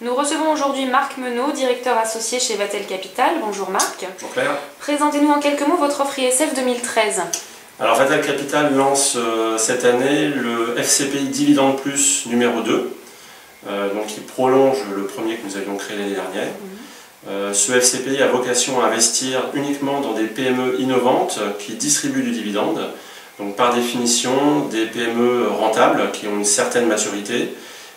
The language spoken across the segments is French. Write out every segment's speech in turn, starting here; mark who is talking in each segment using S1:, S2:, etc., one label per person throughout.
S1: Nous recevons aujourd'hui Marc Menot, directeur associé chez Vatel Capital. Bonjour Marc.
S2: Bonjour Claire.
S1: Présentez-nous en quelques mots votre offre ISF 2013.
S2: Alors Vatel Capital lance cette année le FCPI Dividende Plus numéro 2, donc qui prolonge le premier que nous avions créé l'année dernière. Ce FCPI a vocation à investir uniquement dans des PME innovantes qui distribuent du dividende, donc par définition des PME rentables qui ont une certaine maturité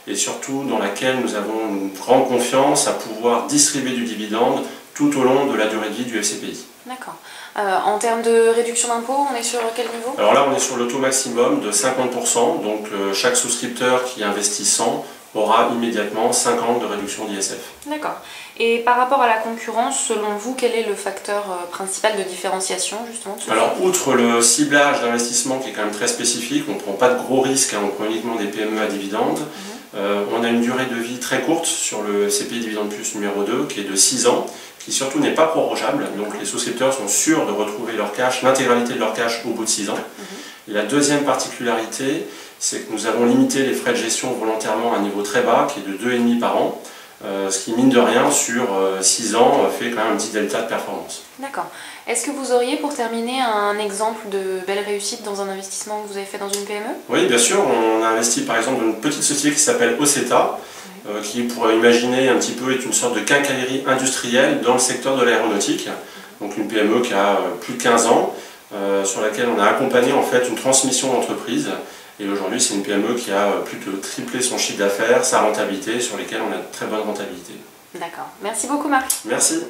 S2: et surtout dans laquelle nous avons une grande confiance à pouvoir distribuer du dividende tout au long de la durée de vie du FCPI.
S1: D'accord. En termes de réduction d'impôt, on est sur quel niveau?
S2: Alors là, on est sur le taux maximum de 50%, donc chaque souscripteur qui investit 100 aura immédiatement 50 de réduction d'ISF.
S1: D'accord. Et par rapport à la concurrence, selon vous, quel est le facteur principal de différenciation justement?
S2: Alors, outre le ciblage d'investissement qui est quand même très spécifique, on ne prend pas de gros risques, on prend uniquement des PME à dividendes. On a une durée de vie très courte sur le FCPI Dividende Plus numéro 2 qui est de 6 ans, qui surtout n'est pas prorogeable, donc les souscripteurs sont sûrs de retrouver leur cash, l'intégralité de leur cash au bout de 6 ans. Et la deuxième particularité, c'est que nous avons limité les frais de gestion volontairement à un niveau très bas, qui est de 2,5 par an, ce qui mine de rien sur 6 ans fait quand même un petit delta de performance.
S1: D'accord. Est-ce que vous auriez pour terminer un exemple de belle réussite dans un investissement que vous avez fait dans une PME?
S2: Oui, bien sûr, on a investi par exemple dans une petite société qui s'appelle Oceta, qui, pour imaginer un petit peu, est une sorte de quincaillerie industrielle dans le secteur de l'aéronautique. Donc une PME qui a plus de 15 ans, sur laquelle on a accompagné en fait une transmission d'entreprise. Et aujourd'hui, c'est une PME qui a plus de triplé son chiffre d'affaires, sa rentabilité, sur lesquelles on a de très bonne rentabilité.
S1: D'accord. Merci beaucoup Marc.
S2: Merci.